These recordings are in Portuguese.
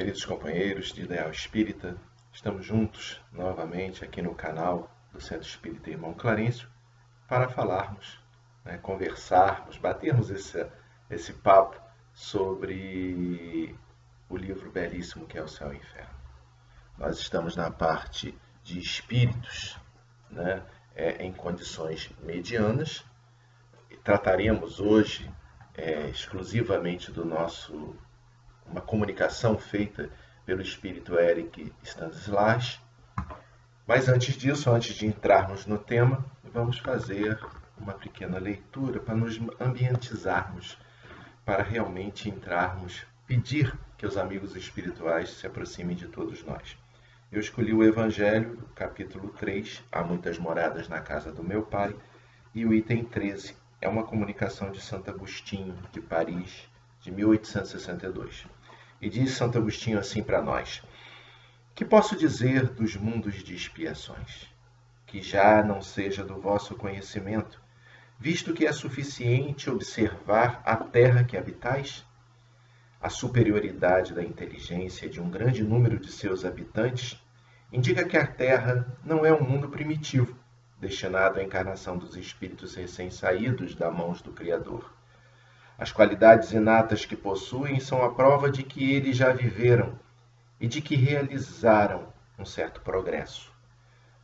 queridos companheiros de Ideal Espírita, estamos juntos novamente aqui no canal do Centro Espírita Irmão Clarencio para falarmos, conversarmos, batermos esse papo sobre o livro belíssimo que é O Céu e o Inferno. Nós estamos na parte de espíritos, em condições medianas. Trataremos hoje exclusivamente uma comunicação feita pelo espírito Eric Stanislas. Mas antes disso, antes de entrarmos no tema, vamos fazer uma pequena leitura para nos ambientizarmos, para realmente entrarmos, pedir que os amigos espirituais se aproximem de todos nós. Eu escolhi o Evangelho, capítulo 3, Há muitas moradas na casa do meu Pai, e o item 13 é uma comunicação de Santo Agostinho, de Paris, de 1862. E diz Santo Agostinho assim para nós: que posso dizer dos mundos de expiações? Que já não seja do vosso conhecimento, visto que é suficiente observar a terra que habitais? A superioridade da inteligência de um grande número de seus habitantes indica que a terra não é um mundo primitivo, destinado à encarnação dos espíritos recém-saídos das mãos do Criador. As qualidades inatas que possuem são a prova de que eles já viveram e de que realizaram um certo progresso.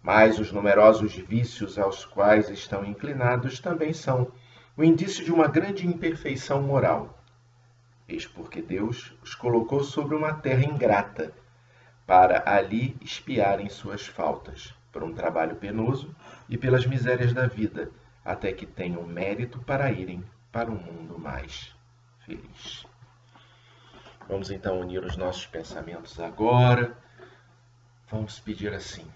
Mas os numerosos vícios aos quais estão inclinados também são o indício de uma grande imperfeição moral. Eis porque Deus os colocou sobre uma terra ingrata, para ali expiarem suas faltas, por um trabalho penoso e pelas misérias da vida, até que tenham mérito para irem para um mundo mais feliz. Vamos então unir os nossos pensamentos agora. Vamos pedir assim: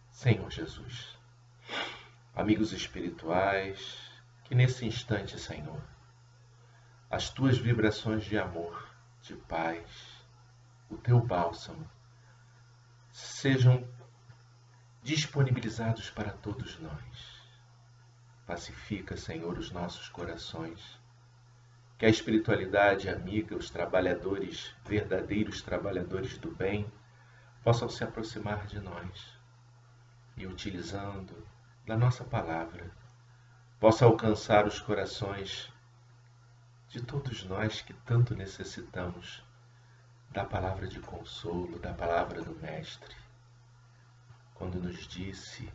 Senhor Jesus, amigos espirituais, que nesse instante, Senhor, as tuas vibrações de amor, de paz, o teu bálsamo, sejam disponibilizados para todos nós. Pacifica, Senhor, os nossos corações. Que a espiritualidade amiga, os trabalhadores, verdadeiros trabalhadores do bem, possam se aproximar de nós e, utilizando da nossa palavra, possa alcançar os corações de todos nós que tanto necessitamos da palavra de consolo, da palavra do Mestre, quando nos disse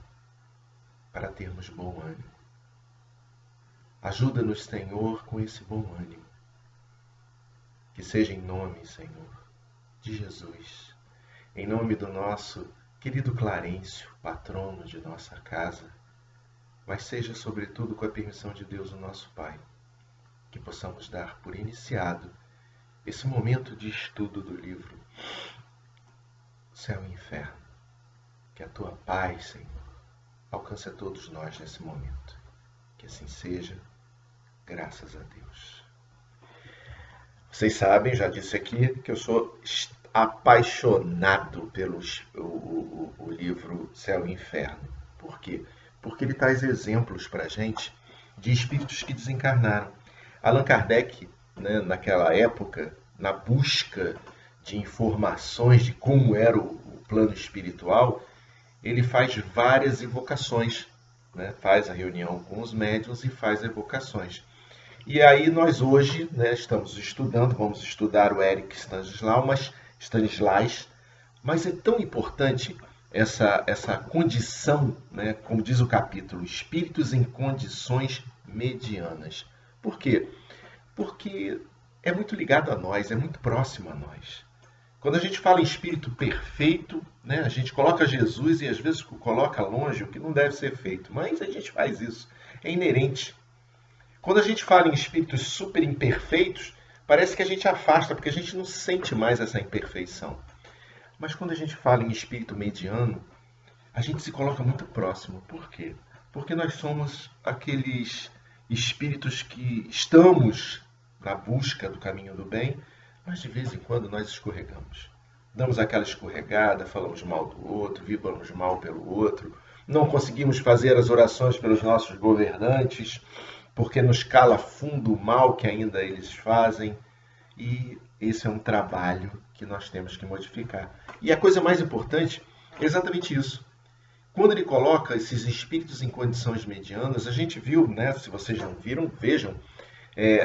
para termos bom ânimo. Ajuda-nos, Senhor, com esse bom ânimo. Que seja em nome, Senhor, de Jesus, em nome do nosso querido Clarencio, patrono de nossa casa, mas seja, sobretudo, com a permissão de Deus, o nosso Pai, que possamos dar por iniciado esse momento de estudo do livro Céu e Inferno. Que a tua paz, Senhor, alcance a todos nós nesse momento. Que assim seja. Graças a Deus. Vocês sabem, já disse aqui, que eu sou apaixonado pelo o livro Céu e Inferno. Por quê? Porque ele traz exemplos para a gente de espíritos que desencarnaram. Allan Kardec, naquela época, na busca de informações de como era o plano espiritual, ele faz várias evocações. Faz a reunião com os médiuns e faz evocações. E aí nós hoje estamos estudando, vamos estudar o Eric Stanislas, mas é tão importante essa condição, como diz o capítulo, espíritos em condições medianas. Por quê? Porque é muito ligado a nós, é muito próximo a nós. Quando a gente fala em espírito perfeito, a gente coloca Jesus e às vezes coloca longe o que não deve ser feito, mas a gente faz isso, é inerente. Quando a gente fala em espíritos super imperfeitos, parece que a gente afasta, porque a gente não sente mais essa imperfeição. Mas quando a gente fala em espírito mediano, a gente se coloca muito próximo. Por quê? Porque nós somos aqueles espíritos que estamos na busca do caminho do bem, mas de vez em quando nós escorregamos. Damos aquela escorregada, falamos mal do outro, vibramos mal pelo outro, não conseguimos fazer as orações pelos nossos governantes, porque nos cala fundo o mal que ainda eles fazem. E esse é um trabalho que nós temos que modificar. E a coisa mais importante é exatamente isso. Quando ele coloca esses espíritos em condições medianas, a gente viu, né? Se vocês não viram, vejam,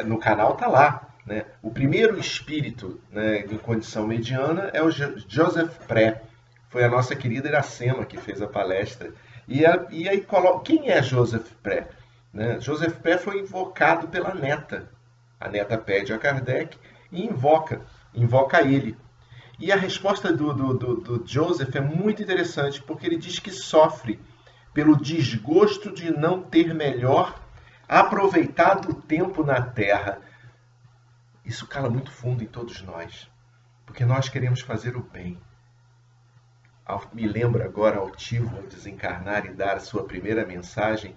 no canal está lá. Né? O primeiro espírito, né, em condição mediana é o Joseph Pré. Foi a nossa querida Iracema que fez a palestra. E aí coloca, quem é Joseph Pré? Né? Joseph Pré foi invocado pela neta. A neta pede a Kardec e invoca ele. E a resposta do Joseph é muito interessante, porque ele diz que sofre pelo desgosto de não ter melhor aproveitado o tempo na Terra. Isso cala muito fundo em todos nós, porque nós queremos fazer o bem. Me lembro agora, Altivo, ao desencarnar e dar a sua primeira mensagem,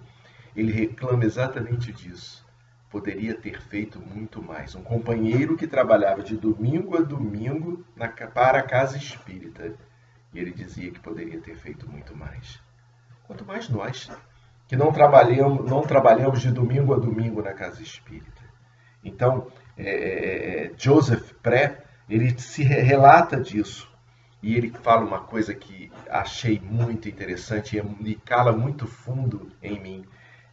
ele reclama exatamente disso. Poderia ter feito muito mais. Um companheiro que trabalhava de domingo a domingo para a casa espírita. E ele dizia que poderia ter feito muito mais. Quanto mais nós, que não trabalhamos de domingo a domingo na casa espírita. Então, Joseph Pré, ele se relata disso. E ele fala uma coisa que achei muito interessante e cala muito fundo em mim.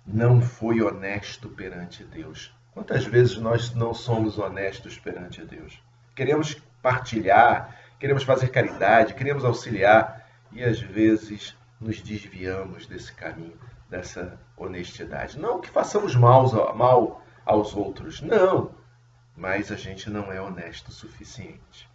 Não foi honesto perante Deus. Quantas vezes nós não somos honestos perante Deus? Queremos partilhar, queremos fazer caridade, queremos auxiliar e às vezes nos desviamos desse caminho, dessa honestidade. Não que façamos mal aos outros, não, mas a gente não é honesto o suficiente.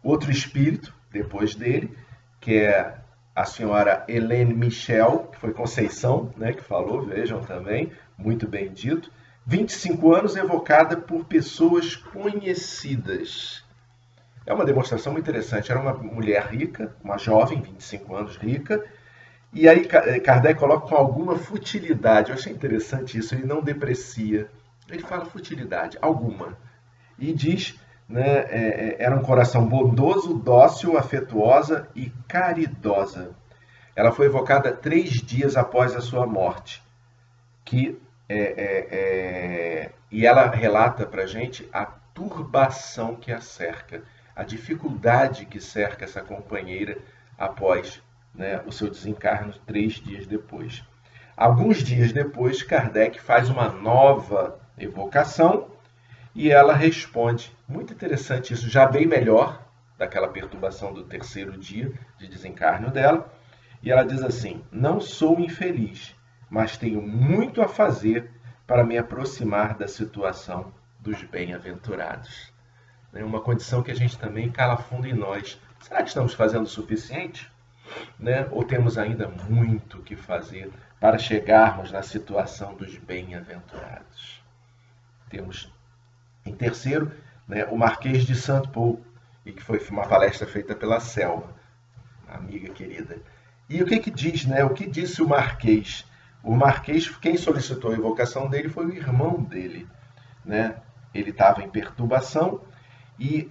Outro espírito, depois dele, que é a senhora Helene Michel, que foi Conceição, né, que falou, vejam também, muito bem dito. 25 anos evocada por pessoas conhecidas. É uma demonstração muito interessante. Era uma mulher rica, uma jovem, 25 anos, rica, e aí Kardec coloca com alguma futilidade. Eu achei interessante isso, ele não deprecia. Ele fala futilidade, alguma. E diz, né, era um coração bondoso, dócil, afetuosa e caridosa. Ela foi evocada 3 dias após a sua morte. E ela relata para a gente a turbação que a cerca, a dificuldade que cerca essa companheira após, né, o seu desencarno 3 dias depois. Alguns dias depois, Kardec faz uma nova evocação e ela responde. Muito interessante isso, já bem melhor daquela perturbação do 3º dia de desencarno dela. E ela diz assim: não sou infeliz, mas tenho muito a fazer para me aproximar da situação dos bem-aventurados. É uma condição que a gente também cala fundo em nós. Será que estamos fazendo o suficiente? Né? Ou temos ainda muito que fazer para chegarmos na situação dos bem-aventurados? Temos, em terceiro, né, o Marquês de Saint-Paul, e que foi uma palestra feita pela Selma, uma amiga querida. E o que diz, né? O que disse o Marquês? O Marquês, quem solicitou a evocação dele foi o irmão dele, né? Ele estava em perturbação. E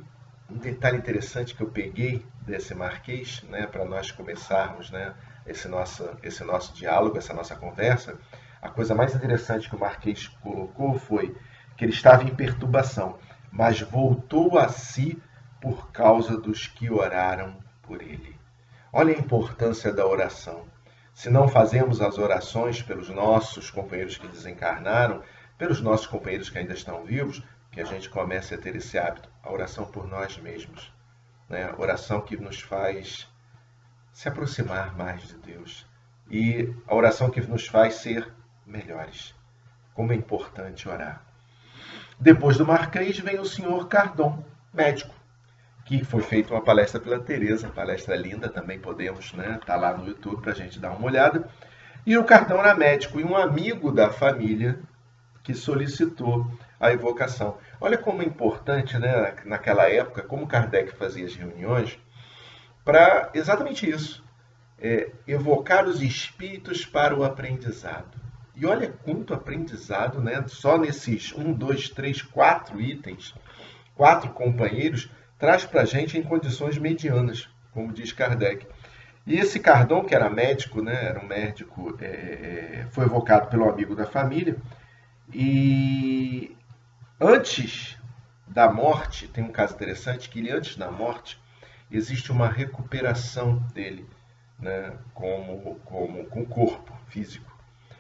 um detalhe interessante que eu peguei desse Marquês, né, para nós começarmos, né, esse nosso diálogo, essa nossa conversa, a coisa mais interessante que o Marquês colocou foi que ele estava em perturbação, mas voltou a si por causa dos que oraram por ele. Olha a importância da oração. Se não fazemos as orações pelos nossos companheiros que desencarnaram, pelos nossos companheiros que ainda estão vivos, que a gente comece a ter esse hábito, a oração por nós mesmos, né? A oração que nos faz se aproximar mais de Deus e a oração que nos faz ser melhores. Como é importante orar. Depois do Marquês vem o senhor Cardon, médico, que foi feita uma palestra pela Tereza, palestra linda, também podemos, né, tá lá no YouTube para a gente dar uma olhada. E o Cardon era médico e um amigo da família que solicitou a evocação. Olha como é importante, né, naquela época, como Kardec fazia as reuniões, para exatamente isso, evocar os espíritos para o aprendizado. E olha quanto aprendizado, né, só nesses 1, 2, 3, 4 itens, 4 companheiros, traz para a gente em condições medianas, como diz Kardec. E esse Cardon, que era médico, né, era um médico, foi evocado pelo amigo da família, e antes da morte, tem um caso interessante que ele, antes da morte, existe uma recuperação dele, né, com o corpo físico.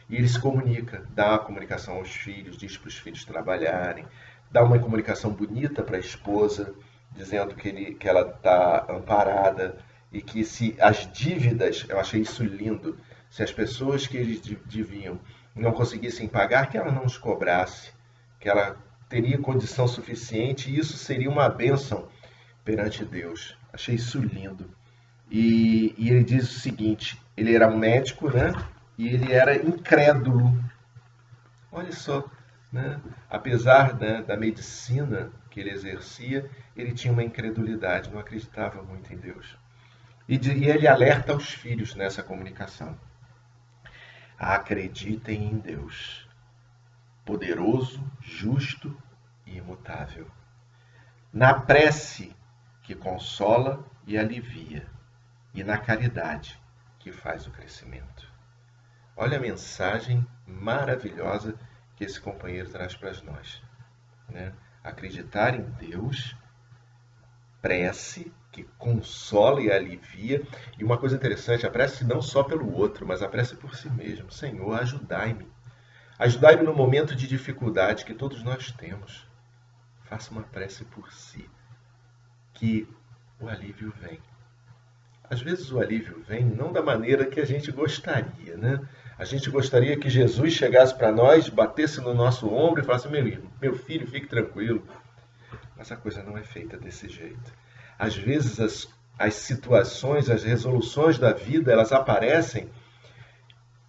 E ele se comunica, dá a comunicação aos filhos, diz para os filhos trabalharem, dá uma comunicação bonita para a esposa, dizendo que ela está amparada e que se as dívidas, eu achei isso lindo, se as pessoas que eles deviam não conseguissem pagar, que ela não os cobrasse, que ela teria condição suficiente e isso seria uma bênção perante Deus. Achei isso lindo. E ele diz o seguinte, ele era um médico, né? E ele era incrédulo. Olha só, né? Apesar, né, da medicina que ele exercia, ele tinha uma incredulidade, não acreditava muito em Deus. E ele alerta aos filhos nessa comunicação. Acreditem em Deus, poderoso, justo e imutável. Na prece que consola e alivia, e na caridade que faz o crescimento. Olha a mensagem maravilhosa que esse companheiro traz para nós, né? Acreditar em Deus, prece que consola e alivia. E uma coisa interessante, a prece não só pelo outro, mas a prece por si mesmo. Senhor, ajudai-me. Ajudai-me no momento de dificuldade que todos nós temos. Faça uma prece por si, que o alívio vem. Às vezes o alívio vem não da maneira que a gente gostaria, né? A gente gostaria que Jesus chegasse para nós, batesse no nosso ombro e falasse, meu filho, fique tranquilo. Mas a coisa não é feita desse jeito. Às vezes as situações, as resoluções da vida, elas aparecem.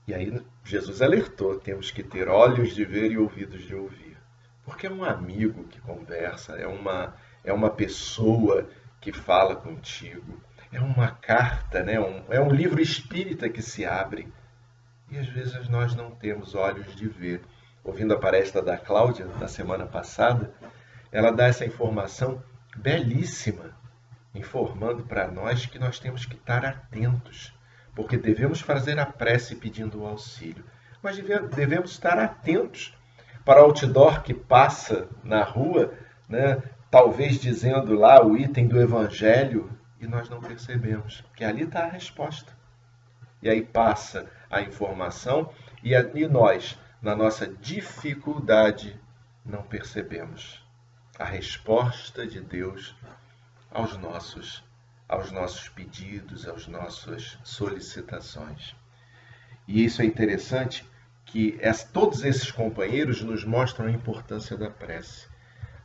E aí Jesus alertou, temos que ter olhos de ver e ouvidos de ouvir. Porque é um amigo que conversa, é uma pessoa que fala contigo. É uma carta, né? É um livro espírita que se abre. E às vezes nós não temos olhos de ver. Ouvindo a palestra da Cláudia, da semana passada, ela dá essa informação belíssima, informando para nós que nós temos que estar atentos, porque devemos fazer a prece pedindo o auxílio. Mas devemos estar atentos para o outdoor que passa na rua, né? Talvez dizendo lá o item do Evangelho, e nós não percebemos que ali está a resposta. E aí passa a informação e nós, na nossa dificuldade, não percebemos a resposta de Deus aos nossos pedidos, às nossas solicitações. E isso é interessante, que todos esses companheiros nos mostram a importância da prece.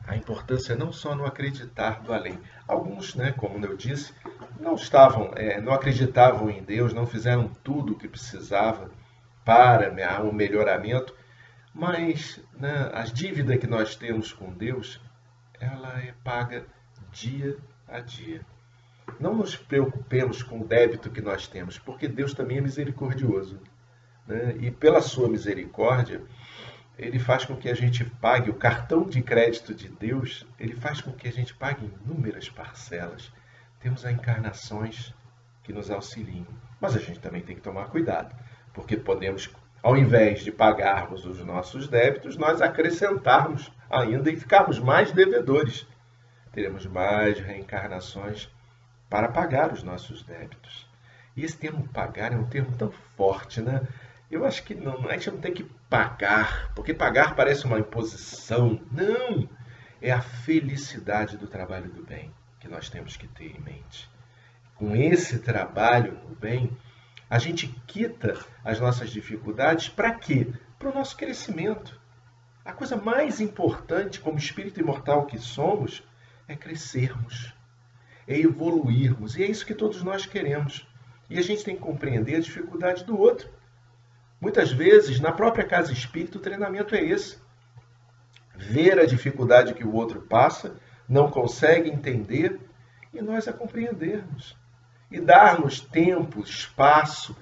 A importância não só no acreditar do além. Alguns, né, como eu disse, não acreditavam em Deus, não fizeram tudo o que precisava para o melhoramento, mas, né, as dívidas que nós temos com Deus, ela é paga dia a dia. Não nos preocupemos com o débito que nós temos, porque Deus também é misericordioso, né? E pela sua misericórdia, Ele faz com que a gente pague, o cartão de crédito de Deus, Ele faz com que a gente pague inúmeras parcelas. Temos as encarnações que nos auxiliam. Mas a gente também tem que tomar cuidado, porque podemos, ao invés de pagarmos os nossos débitos, nós acrescentarmos ainda e ficarmos mais devedores. Teremos mais reencarnações para pagar os nossos débitos. E esse termo pagar é um termo tão forte, né? Eu acho que a gente não tem que pagar, porque pagar parece uma imposição. Não! É a felicidade do trabalho do bem que nós temos que ter em mente. Com esse trabalho do bem, a gente quita as nossas dificuldades para quê? Para o nosso crescimento. A coisa mais importante como espírito imortal que somos é crescermos, é evoluirmos. E é isso que todos nós queremos. E a gente tem que compreender a dificuldade do outro. Muitas vezes, na própria casa espírita, o treinamento é esse. Ver a dificuldade que o outro passa, não consegue entender, e nós a compreendermos. E darmos tempo, espaço,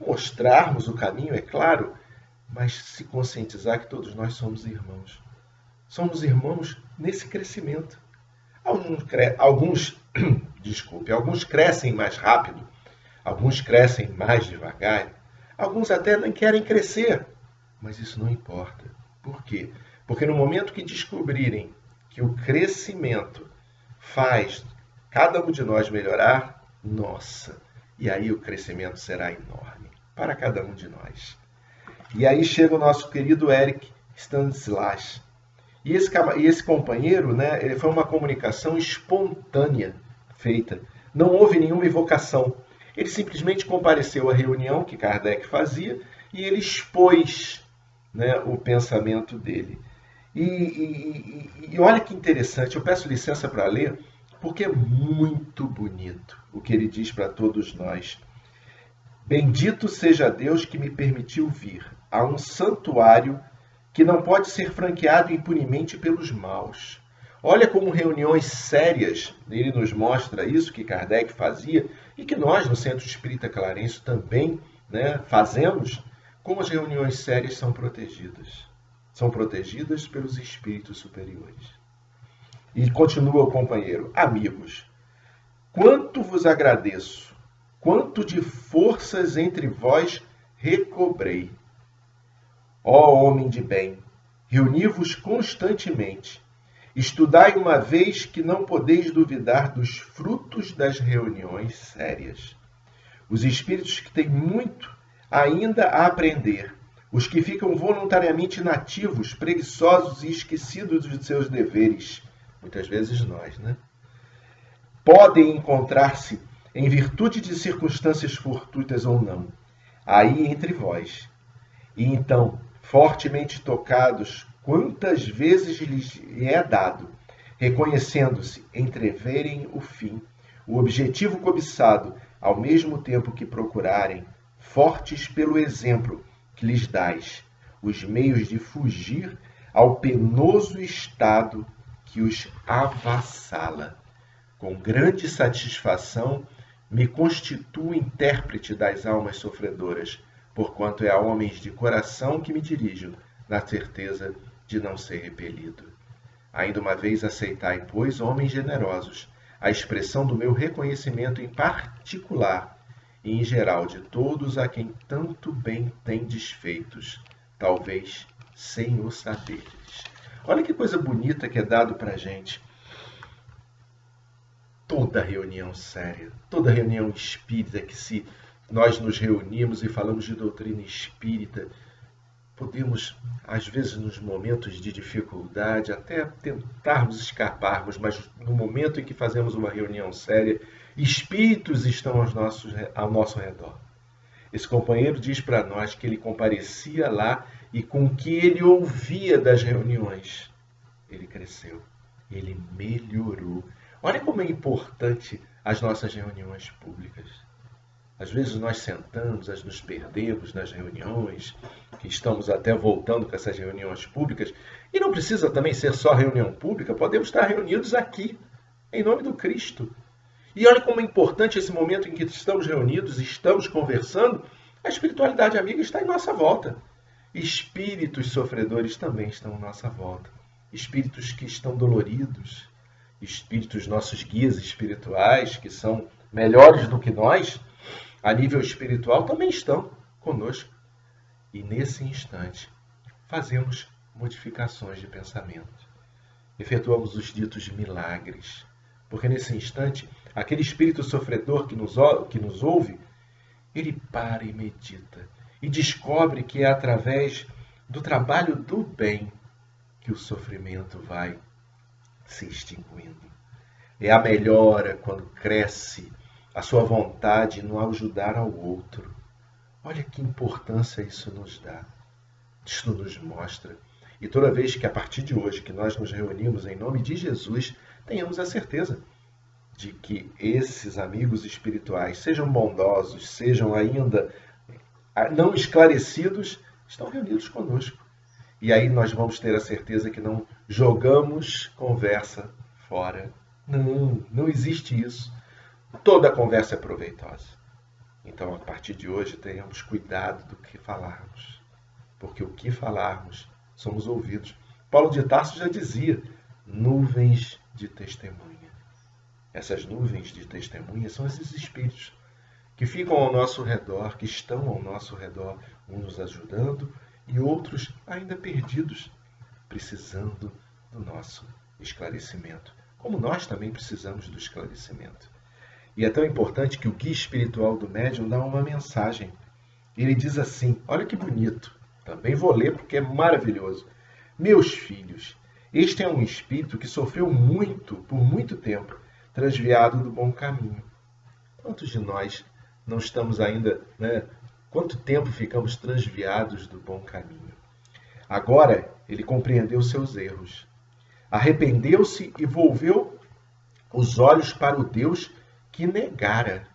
mostrarmos o caminho, é claro, mas se conscientizar que todos nós somos irmãos. Somos irmãos nesse crescimento. Alguns crescem mais rápido, alguns crescem mais devagar, alguns até nem querem crescer, mas isso não importa. Por quê? Porque no momento que descobrirem que o crescimento faz cada um de nós melhorar, nossa, e aí o crescimento será enorme para cada um de nós. E aí chega o nosso querido Eric Stanislas. E esse companheiro, né, ele foi uma comunicação espontânea feita. Não houve nenhuma evocação. Ele simplesmente compareceu à reunião que Kardec fazia e ele expôs, né, o pensamento dele. E olha que interessante, eu peço licença para ler, porque é muito bonito o que ele diz para todos nós. Bendito seja Deus que me permitiu vir a um santuário que não pode ser franqueado impunemente pelos maus. Olha como reuniões sérias, ele nos mostra isso que Kardec fazia e que nós no Centro Espírita Clarencio também, né, fazemos, como as reuniões sérias são protegidas. São protegidas pelos espíritos superiores. E continua o companheiro: amigos, quanto vos agradeço, quanto de forças entre vós recobrei. Ó homem de bem, reuni-vos constantemente. Estudai uma vez que não podeis duvidar dos frutos das reuniões sérias. Os espíritos que têm muito ainda a aprender, os que ficam voluntariamente inativos, preguiçosos e esquecidos de seus deveres, muitas vezes nós, né? Podem encontrar-se em virtude de circunstâncias fortuitas ou não, aí entre vós. E então, fortemente tocados, quantas vezes lhes é dado, reconhecendo-se, entreverem o fim, o objetivo cobiçado, ao mesmo tempo que procurarem, fortes pelo exemplo que lhes dais, os meios de fugir ao penoso estado que os avassala. Com grande satisfação, me constituo intérprete das almas sofredoras, porquanto é a homens de coração que me dirijo, na certeza de não ser repelido. Ainda uma vez aceitai, pois, homens generosos, a expressão do meu reconhecimento em particular e em geral de todos a quem tanto bem tendes feitos, talvez sem o saberes. Olha que coisa bonita que é dado para a gente. Toda reunião séria, toda reunião espírita que se nós nos reunimos e falamos de doutrina espírita, podemos, às vezes, nos momentos de dificuldade, até tentarmos escaparmos, mas no momento em que fazemos uma reunião séria, espíritos estão ao nosso redor. Esse companheiro diz para nós que ele comparecia lá e com o que ele ouvia das reuniões, ele cresceu, ele melhorou. Olha como é importante as nossas reuniões públicas. Às vezes nós sentamos, nos perdemos nas reuniões, que estamos até voltando com essas reuniões públicas, e não precisa também ser só reunião pública, podemos estar reunidos aqui, em nome do Cristo. E olha como é importante esse momento em que estamos reunidos, estamos conversando, a espiritualidade amiga está em nossa volta. Espíritos sofredores também estão em nossa volta. Espíritos que estão doloridos, espíritos nossos guias espirituais, que são melhores do que nós, a nível espiritual, também estão conosco. E nesse instante, fazemos modificações de pensamento. Efetuamos os ditos milagres. Porque nesse instante, aquele espírito sofredor que nos ouve, ele para e medita. E descobre que é através do trabalho do bem que o sofrimento vai se extinguindo. É a melhora quando cresce a sua vontade no ajudar ao outro. Olha que importância isso nos dá. Isso nos mostra. E toda vez que a partir de hoje que nós nos reunimos em nome de Jesus, tenhamos a certeza de que esses amigos espirituais, sejam bondosos, sejam ainda não esclarecidos, estão reunidos conosco. E aí nós vamos ter a certeza que não jogamos conversa fora. Não existe isso. Toda conversa é proveitosa. Então, a partir de hoje, tenhamos cuidado do que falarmos. Porque o que falarmos, somos ouvidos. Paulo de Tarso já dizia, nuvens de testemunha. Essas nuvens de testemunha são esses espíritos que ficam ao nosso redor, que estão ao nosso redor, uns nos ajudando e outros ainda perdidos, precisando do nosso esclarecimento, como nós também precisamos do esclarecimento. E é tão importante que o guia espiritual do médium dá uma mensagem. Ele diz assim, olha que bonito, também vou ler porque é maravilhoso. Meus filhos, este é um espírito que sofreu muito, por muito tempo, transviado do bom caminho. Quantos de nós não estamos ainda, quanto tempo ficamos transviados do bom caminho? Agora ele compreendeu seus erros, arrependeu-se e volveu os olhos para o Deus que negara.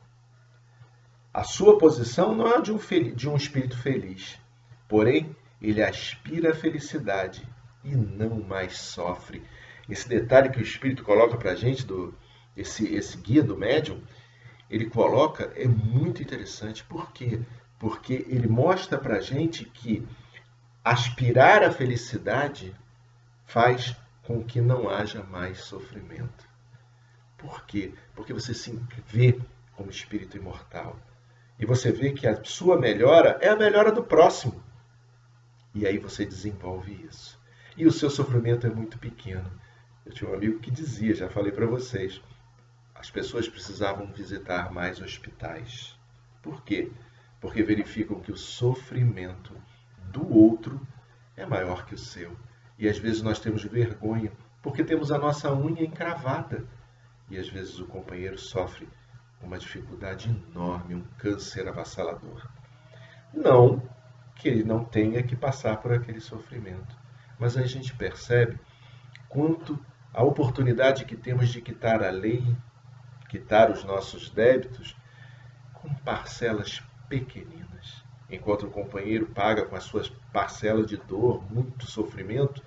A sua posição não é de um espírito feliz, porém ele aspira à felicidade e não mais sofre. Esse detalhe que o Espírito coloca para a gente, esse guia do médium, ele coloca, é muito interessante. Por quê? Porque ele mostra para a gente que aspirar à felicidade faz com que não haja mais sofrimento. Por quê? Porque você se vê como espírito imortal. E você vê que a sua melhora é a melhora do próximo. E aí você desenvolve isso. E o seu sofrimento é muito pequeno. Eu tinha um amigo que dizia, já falei para vocês, as pessoas precisavam visitar mais hospitais. Por quê? Porque verificam que o sofrimento do outro é maior que o seu. E às vezes nós temos vergonha, porque temos a nossa unha encravada. E às vezes o companheiro sofre uma dificuldade enorme, um câncer avassalador. Não que ele não tenha que passar por aquele sofrimento, mas a gente percebe quanto a oportunidade que temos de quitar a lei, quitar os nossos débitos, com parcelas pequeninas. Enquanto o companheiro paga com as suas parcelas de dor, muito sofrimento,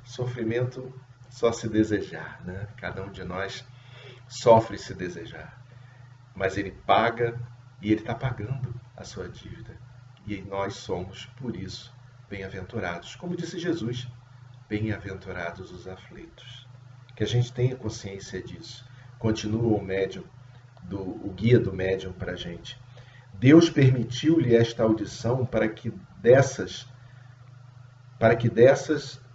sofrimento só se desejar, Cada um de nós sofre se desejar. Mas ele paga e ele está pagando a sua dívida. E nós somos, por isso, bem-aventurados. Como disse Jesus, bem-aventurados os aflitos. Que a gente tenha consciência disso. Continua o guia do médium para a gente. Deus permitiu-lhe esta audição para que dessas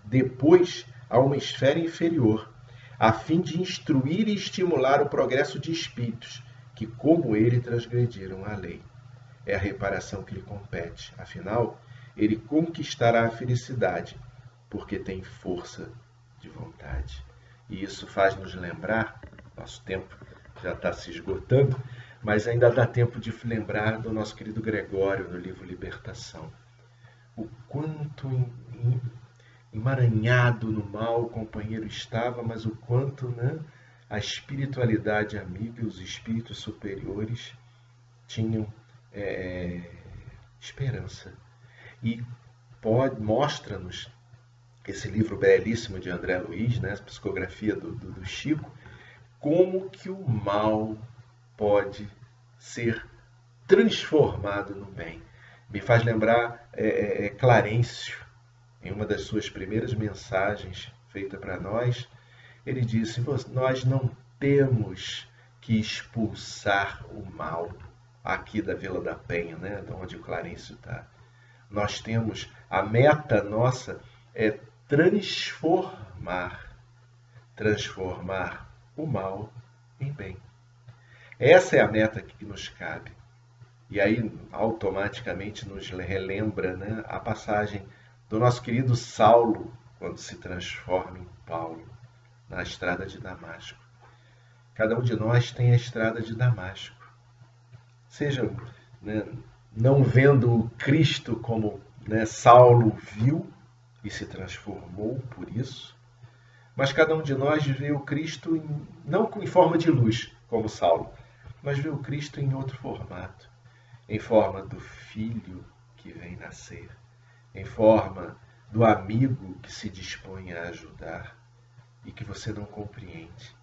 depois a uma esfera inferior, a fim de instruir e estimular o progresso de espíritos que, como ele, transgrediram a lei. É a reparação que lhe compete. Afinal, ele conquistará a felicidade, porque tem força de vontade. E isso faz nos lembrar, nosso tempo já está se esgotando, mas ainda dá tempo de lembrar do nosso querido Gregório, no livro Libertação. O quanto emaranhado no mal o companheiro estava, mas o quanto a espiritualidade amiga e os espíritos superiores tinham esperança. E mostra-nos esse livro belíssimo de André Luiz, a psicografia do Chico, como que o mal pode ser transformado no bem. Me faz lembrar Clarencio, em uma das suas primeiras mensagens feita para nós, ele disse, nós não temos que expulsar o mal aqui da Vila da Penha, de onde o Clarencio está. Nós temos, a meta nossa é transformar o mal em bem. Essa é a meta que nos cabe. E aí automaticamente nos relembra a passagem do nosso querido Saulo, quando se transforma em Paulo, na estrada de Damasco. Cada um de nós tem a estrada de Damasco. Seja não vendo o Cristo como Saulo viu e se transformou por isso, mas cada um de nós vê o Cristo não em forma de luz, como Saulo, mas vê o Cristo em outro formato, em forma do filho que vem nascer, em forma do amigo que se dispõe a ajudar e que você não compreende.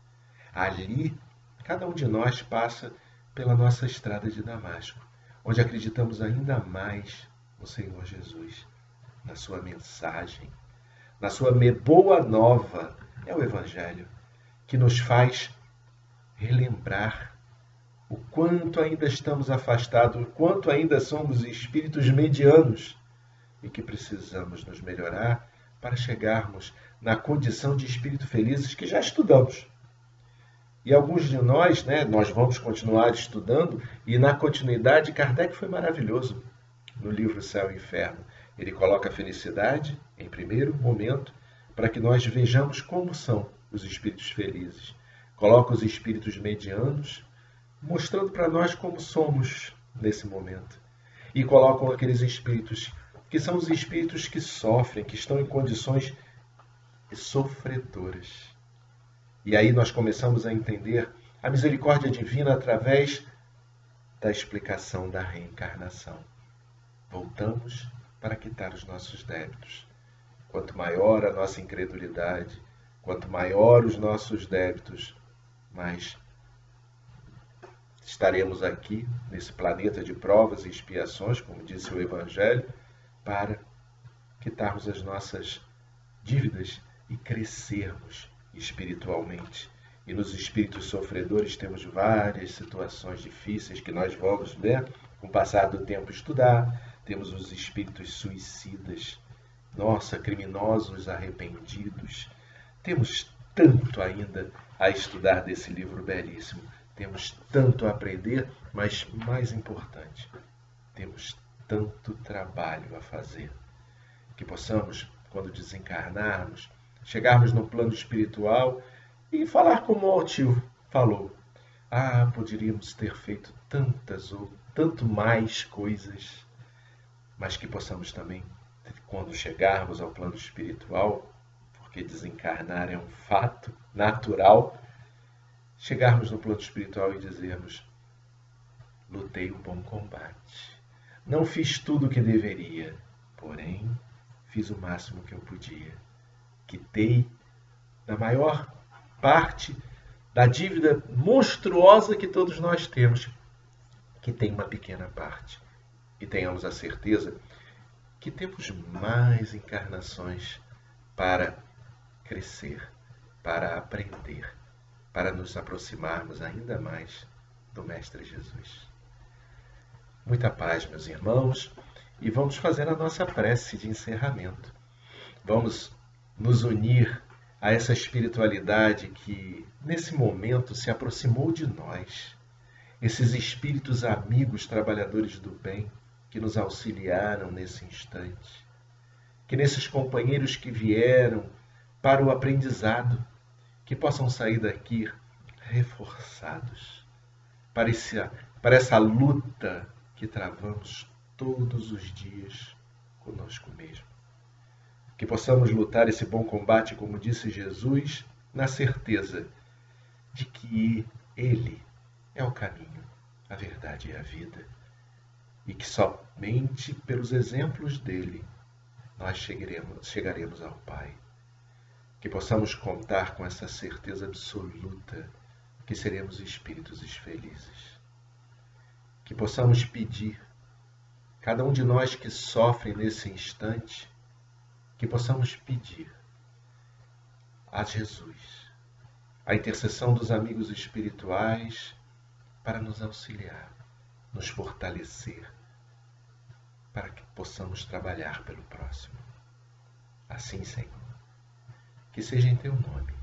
Ali, cada um de nós passa pela nossa estrada de Damasco, onde acreditamos ainda mais no Senhor Jesus, na sua mensagem, na sua boa nova, é o Evangelho, que nos faz relembrar o quanto ainda estamos afastados, o quanto ainda somos espíritos medianos e que precisamos nos melhorar para chegarmos na condição de espírito felizes que já estudamos. E alguns de nós, nós vamos continuar estudando, e na continuidade, Kardec foi maravilhoso no livro Céu e Inferno. Ele coloca a felicidade em primeiro momento, para que nós vejamos como são os espíritos felizes. Coloca os espíritos medianos, mostrando para nós como somos nesse momento. E colocam aqueles espíritos que são os espíritos que sofrem, que estão em condições sofredoras. E aí nós começamos a entender a misericórdia divina através da explicação da reencarnação. Voltamos para quitar os nossos débitos. Quanto maior a nossa incredulidade, quanto maior os nossos débitos, mais estaremos aqui, nesse planeta de provas e expiações, como disse o Evangelho, para quitarmos as nossas dívidas e crescermos espiritualmente. E nos espíritos sofredores temos várias situações difíceis que nós vamos, com o passar do tempo, estudar. Temos os espíritos suicidas, criminosos arrependidos. Temos tanto ainda a estudar desse livro belíssimo. Temos tanto a aprender, mas mais importante, temos tanto trabalho a fazer. Que possamos, quando desencarnarmos, chegarmos no plano espiritual e falar como o altivo falou. Poderíamos ter feito tantas ou tanto mais coisas, mas que possamos também, quando chegarmos ao plano espiritual, porque desencarnar é um fato natural, chegarmos no plano espiritual e dizermos: lutei o bom combate. Não fiz tudo o que deveria, porém fiz o máximo que eu podia. Quitei na maior parte da dívida monstruosa que todos nós temos, que tem uma pequena parte. E tenhamos a certeza que temos mais encarnações para crescer, para aprender, para nos aproximarmos ainda mais do Mestre Jesus. Muita paz, meus irmãos, e vamos fazer a nossa prece de encerramento. Vamos nos unir a essa espiritualidade que, nesse momento, se aproximou de nós. Esses espíritos amigos, trabalhadores do bem, que nos auxiliaram nesse instante. Que nesses companheiros que vieram para o aprendizado, que possam sair daqui reforçados para essa luta que travamos todos os dias conosco mesmo. Que possamos lutar esse bom combate, como disse Jesus, na certeza de que Ele é o caminho, a verdade e a vida, e que somente pelos exemplos dele nós chegaremos ao Pai. Que possamos contar com essa certeza absoluta que seremos espíritos felizes. Que possamos pedir, cada um de nós que sofre nesse instante, que possamos pedir a Jesus a intercessão dos amigos espirituais para nos auxiliar, nos fortalecer, para que possamos trabalhar pelo próximo. Assim, Senhor, que seja em Teu nome.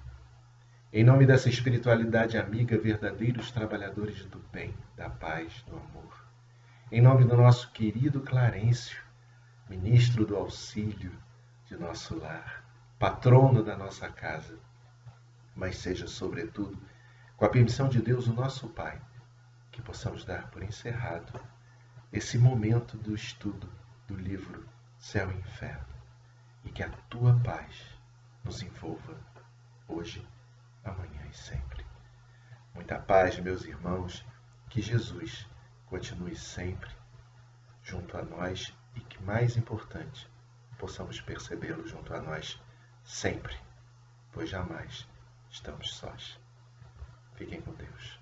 Em nome dessa espiritualidade amiga, verdadeiros trabalhadores do bem, da paz, do amor. Em nome do nosso querido Clarencio, ministro do auxílio de nosso lar, patrono da nossa casa, mas seja, sobretudo, com a permissão de Deus, o nosso Pai, que possamos dar por encerrado esse momento do estudo do livro Céu e Inferno, e que a Tua paz nos envolva hoje, amanhã e sempre. Muita paz, meus irmãos, que Jesus continue sempre junto a nós e que, mais importante, possamos percebê-lo junto a nós sempre, pois jamais estamos sós. Fiquem com Deus.